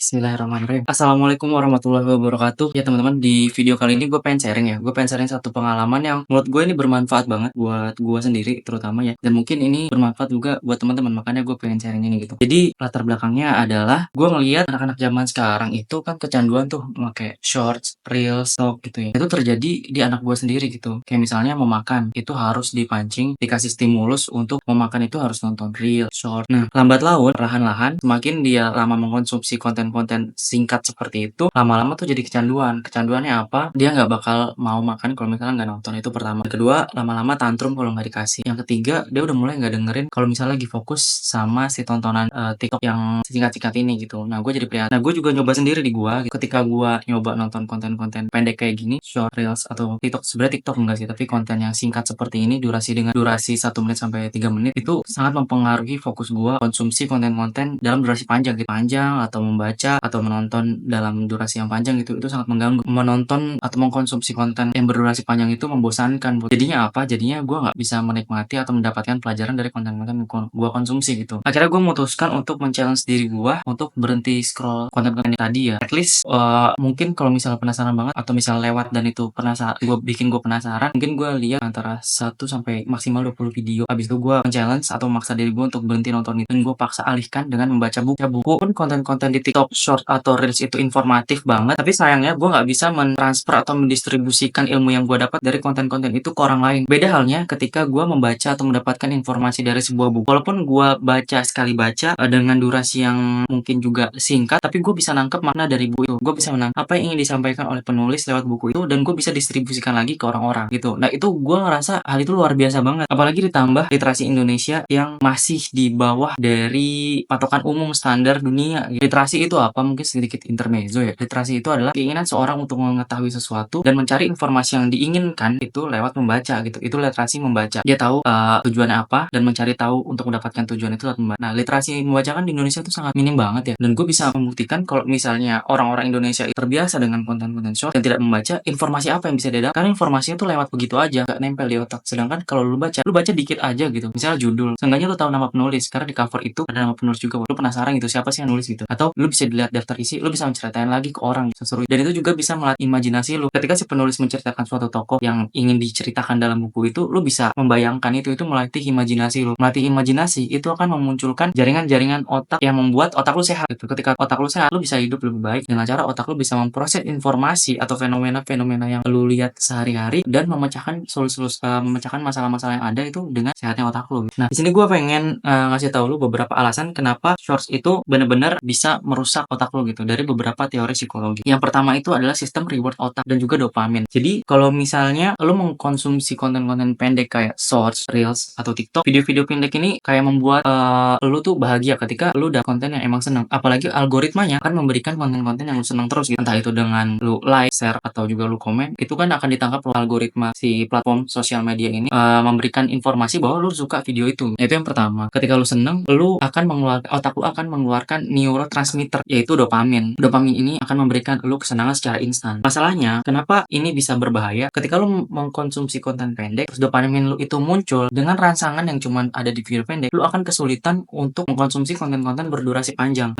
Bismillahirrahmanirrahim. Assalamualaikum warahmatullahi wabarakatuh. Ya teman-teman, di video kali ini gue pengen sharing ya. Gue pengen sharing satu pengalaman yang menurut gue ini bermanfaat banget buat gue sendiri terutama ya. Dan mungkin ini bermanfaat juga buat teman-teman. Makanya gue pengen sharing ini gitu. Jadi latar belakangnya adalah gue ngelihat anak-anak zaman sekarang itu kan kecanduan tuh pakai shorts, reels, talk gitu ya. Itu terjadi di anak gue sendiri gitu. Kayak misalnya mau makan, itu harus dipancing, dikasih stimulus untuk mau makan itu harus nonton reel, short. Nah, lambat laun, perlahan-lahan, semakin dia lama mengkonsumsi konten-konten singkat seperti itu, lama-lama tuh jadi kecanduan. Kecanduannya apa? Dia nggak bakal mau makan kalau misalnya nggak nonton, itu pertama. Yang kedua, lama-lama tantrum kalau nggak dikasih. Yang ketiga, dia udah mulai nggak dengerin kalau misalnya lagi fokus sama si tontonan TikTok yang singkat-singkat ini gitu. Nah, gue jadi prihatin. Nah, gue juga nyoba sendiri di gue. Ketika gue nyoba nonton konten-konten pendek kayak gini, short reels atau TikTok, sebenarnya TikTok enggak sih, tapi konten yang singkat seperti ini, durasi 1 menit sampai 3 menit, itu sangat mempengaruhi fokus gue konsumsi konten-konten dalam durasi panjang gitu. Panjang atau membaca atau menonton dalam durasi yang panjang itu sangat mengganggu. Menonton atau mengkonsumsi konten yang berdurasi panjang itu membosankan. Jadinya apa? Jadinya gue nggak bisa menikmati atau mendapatkan pelajaran dari konten-konten yang gue konsumsi gitu. Akhirnya gue memutuskan untuk men-challenge diri gue untuk berhenti scroll konten-konten tadi ya. At least mungkin kalau misalnya penasaran banget atau misalnya lewat dan itu bikin gue penasaran, mungkin gue lihat antara 1 sampai maksimal 20 video. Habis itu gue men-challenge atau memaksa diri gue untuk berhenti nonton itu, dan gue paksa alihkan dengan membaca buku. Pun konten-konten di TikTok Short atau Reels itu informatif banget, tapi sayangnya gue nggak bisa mentransfer atau mendistribusikan ilmu yang gue dapat dari konten-konten itu ke orang lain. Beda halnya ketika gue membaca atau mendapatkan informasi dari sebuah buku. Walaupun gue baca sekali baca dengan durasi yang mungkin juga singkat, tapi gue bisa nangkep makna dari buku itu. Gue bisa menangkap apa yang ingin disampaikan oleh penulis lewat buku itu, dan gue bisa distribusikan lagi ke orang-orang gitu. Nah, itu gue ngerasa hal itu luar biasa banget. Apalagi ditambah literasi Indonesia yang masih di bawah dari patokan umum standar dunia. Literasi itu apa? Mungkin sedikit intermezzo ya. Literasi itu adalah keinginan seorang untuk mengetahui sesuatu dan mencari informasi yang diinginkan itu lewat membaca gitu. Itu literasi membaca. Dia tahu tujuannya apa dan mencari tahu untuk mendapatkan tujuan itu lewat membaca. Nah, literasi membaca kan di Indonesia itu sangat minim banget ya. Dan gue bisa membuktikan kalau misalnya orang-orang Indonesia terbiasa dengan konten-konten short dan tidak membaca, informasi apa yang bisa dia dapat? Karena informasinya tuh lewat begitu aja, gak nempel di otak. Sedangkan kalau lu baca dikit aja gitu. Misalnya judul, seenggaknya lu tahu nama penulis karena di cover itu ada nama penulis juga. Lu penasaran gitu siapa sih yang nulis gitu. Atau lu bisa dilihat daftar isi, lu bisa menceritain lagi ke orang gitu, seru. Dan itu juga bisa melatih imajinasi lu. Ketika si penulis menceritakan suatu tokoh yang ingin diceritakan dalam buku itu, lu bisa membayangkan itu melatih imajinasi lu. Melatih imajinasi itu akan memunculkan jaringan-jaringan otak yang membuat otak lu sehat gitu. Ketika otak lu sehat, lu bisa hidup lebih baik dengan cara otak lu bisa memproses informasi atau fenomena-fenomena yang lu lihat sehari-hari dan memecahkan memecahkan masalah-masalah yang ada itu dengan sehatnya otak lu. Nah, di sini gue pengen ngasih tahu lu beberapa alasan kenapa shorts itu benar-benar bisa merusak otak lu gitu dari beberapa teori psikologi. Yang pertama itu adalah sistem reward otak dan juga dopamin. Jadi kalau misalnya lu mengkonsumsi konten-konten pendek kayak shorts, reels atau TikTok, video-video pendek ini kayak membuat lu tuh bahagia ketika lu udah konten yang emang seneng. Apalagi algoritmanya akan memberikan konten-konten yang lu seneng terus gitu. Entah itu dengan lu like, share atau juga lu komen, itu kan akan ditangkap oleh algoritma si platform sosial media ini memberikan informasi bahwa lu suka video itu. Itu yang pertama. Ketika lu seneng, otak lu akan mengeluarkan neurotransmitter yaitu dopamin. Dopamin ini akan memberikan lu kesenangan secara instan. Masalahnya, kenapa ini bisa berbahaya? Ketika lu mengkonsumsi konten pendek, terus dopamin lu itu muncul dengan rangsangan yang cuma ada di video pendek, lu akan kesulitan untuk mengkonsumsi konten-konten berdurasi panjang.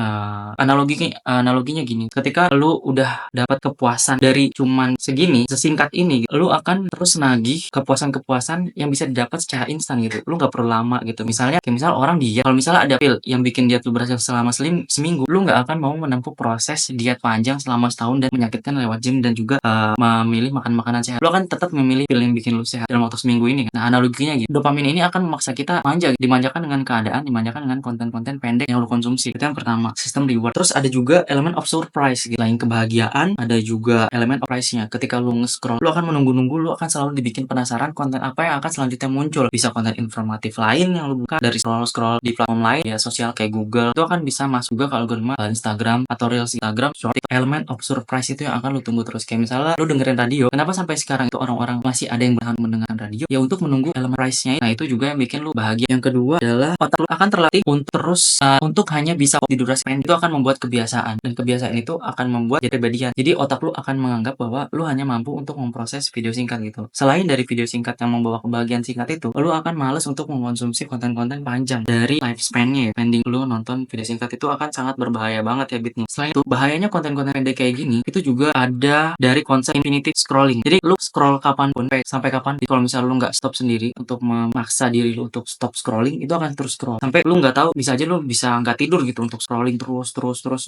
Analoginya gini, ketika lu udah dapat kepuasan dari cuman segini, sesingkat ini, lu akan terus nagih kepuasan-kepuasan yang bisa didapat secara instan gitu. Lu nggak perlu lama gitu. Misalnya orang diet, kalau misalnya ada pil yang bikin diet lu berhasil selama seminggu, lu nggak akan mau menempuh proses diet panjang selama setahun dan menyakitkan lewat gym dan juga memilih makan makanan sehat. Lu akan tetap memilih pil yang bikin lu sehat dalam waktu seminggu ini kan. Nah, analoginya gitu. Dopamin ini akan memaksa kita dimanjakan dengan keadaan, dimanjakan dengan konten-konten pendek yang lu konsumsi. Itu yang pertama, sistem reward. Terus ada juga elemen of surprise gitu. Selain kebahagiaan, ada juga elemen of surprise-nya. Ketika lu nge-scroll, lu akan menunggu-nunggu, lu akan selalu dibikin penasaran konten apa yang akan selanjutnya muncul. Bisa konten informatif lain yang lu buka dari scroll di platform lain ya sosial kayak Google. Itu akan bisa masuk juga ke algoritma Instagram atau Reels Instagram. Elemen of surprise itu yang akan lu tunggu terus. Kayak misalnya lu dengerin radio, kenapa sampai sekarang itu orang-orang masih ada yang bertahan mendengarkan radio? Ya untuk menunggu elemen surprise-nya. Nah, itu juga yang bikin lu bahagia. Yang kedua adalah otak lu akan terlatih untuk terus untuk hanya bisa di durasi pendek. Itu akan membuat kebiasaan, dan kebiasaan itu akan membuat jadi kepribadian. Jadi otak lu akan menganggap bahwa lu hanya mampu untuk memproses video singkat gitu. Selain dari video singkat yang membawa kebahagiaan singkat itu, lu akan males untuk mengkonsumsi konten-konten panjang dari lifespan-nya ya. Pending lu nonton video singkat itu akan sangat berbahaya banget. banget habitnya. Selain itu, bahayanya konten-konten pendek kayak gini, itu juga ada dari konsep infinity scrolling. Jadi lu scroll kapanpun, sampai kapan, kalau misalnya lu nggak stop sendiri untuk memaksa diri lu untuk stop scrolling, itu akan terus scroll. Sampai lu nggak tahu, bisa aja lu bisa nggak tidur gitu untuk scrolling terus,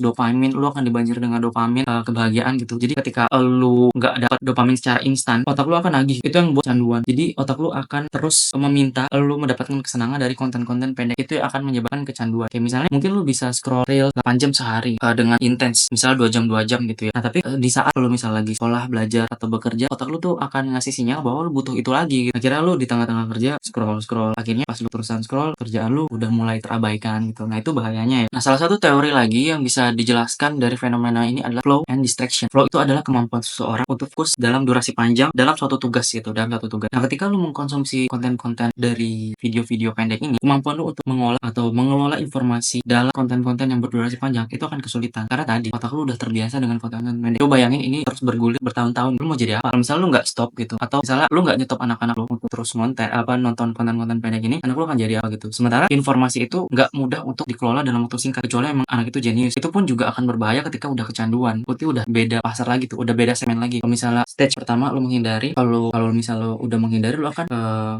dopamin, lu akan dibanjir dengan dopamin, kebahagiaan gitu. Jadi ketika lu nggak dapat dopamin secara instan, otak lu akan nagih. Itu yang buat canduan. Jadi otak lu akan terus meminta lu mendapatkan kesenangan dari konten-konten pendek. Itu yang akan menyebabkan kecanduan. Kayak misalnya mungkin lu bisa scroll reel 8 jam sehari dengan intens, misalnya 2 jam gitu ya. Nah, tapi di saat lu misalnya lagi sekolah, belajar atau bekerja, otak lu tuh akan ngasih sinyal bahwa lu butuh itu lagi gitu. Akhirnya lu di tengah-tengah kerja scroll, akhirnya pas lu terusan scroll, kerjaan lu udah mulai terabaikan gitu. Nah, itu bahayanya ya. Nah, salah satu teori lagi yang bisa dijelaskan dari fenomena ini adalah flow and distraction. Flow itu adalah kemampuan seseorang untuk fokus dalam durasi panjang dalam suatu tugas gitu, dalam satu tugas. Nah, ketika lu mengkonsumsi konten-konten dari video-video pendek ini, kemampuan lu untuk mengolah atau mengelola informasi dalam konten-konten yang berdurasi panjang itu akan kesulitan. Karena tadi otak lu udah terbiasa dengan konten-konten pendek. Lu bayangin ini terus bergulir bertahun-tahun, lu mau jadi apa? Kalau misalnya lu nggak stop gitu, atau misalnya lu nggak nyetop anak-anak lu untuk terus nonton konten-konten pendek ini, anak lu akan jadi apa gitu. Sementara informasi itu nggak mudah untuk dikelola dalam waktu singkat, kecuali emang anak itu jenius. Itu pun juga akan berbahaya ketika udah kecanduan. Itu udah beda pasar lagi tuh, udah beda segmen lagi. Kalau misalnya stage pertama lu menghindari, kalau misalnya lu udah menghindari, lu akan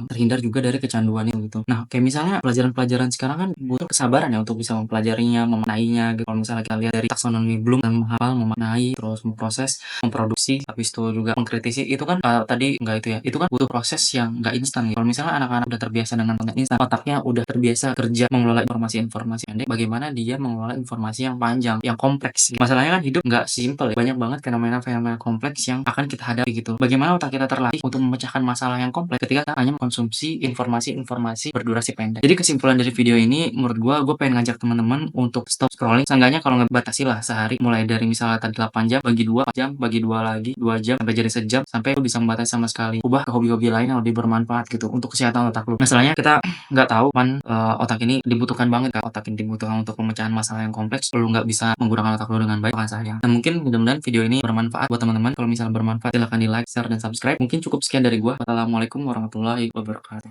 terhindar juga dari kecanduan itu gitu. Nah, kayak misalnya pelajaran-pelajaran sekarang kan butuh kesabaran ya untuk bisa mempelajarinya, memaknainya gitu. Kalau misalnya kita lihat dari taksonomi Bloom, menghafal, memaknai, terus memproses, memproduksi, habis itu juga mengkritisi, itu kan tadi enggak itu ya. Itu kan butuh proses yang enggak instan gitu. Kalau misalnya anak-anak udah terbiasa dengan konten instan, otaknya udah terbiasa kerja mengelola informasi-informasi pendek, bagaimana dia mengelola informasi yang panjang, yang kompleks gitu. Masalahnya kan hidup nggak simpel ya. Banyak banget fenomena-fenomena kompleks yang akan kita hadapi gitu. Bagaimana otak kita terlatih untuk memecahkan masalah yang kompleks ketika kita hanya mengkonsumsi informasi-informasi berdurasi pendek. Jadi kesimpulan dari video ini, menurut gue pengen ngajak teman-teman untuk stop scrolling. Seenggaknya kalau nggak batasi lah sehari, mulai dari misalnya tadi 8 jam, bagi 2 jam, bagi 2 lagi, 2 jam, sampai jadi sejam, sampai lu bisa membatasi sama sekali. Ubah ke hobi-hobi lain yang lebih bermanfaat gitu untuk kesehatan otak lu. Masalahnya kita nggak tahu kan otak ini dibutuhkan banget kan. Otak ini dibutuhkan untuk pemecahan masalah yang kompleks. Lu nggak bisa menggunakan otak lu dengan baik, kan sayang. Nah, mungkin mudah-mudahan video ini bermanfaat buat teman-teman. Kalau misalnya bermanfaat, silahkan di like, share, dan subscribe. Mungkin cukup sekian dari gua. Wassalamualaikum warahmatullahi wabarakatuh.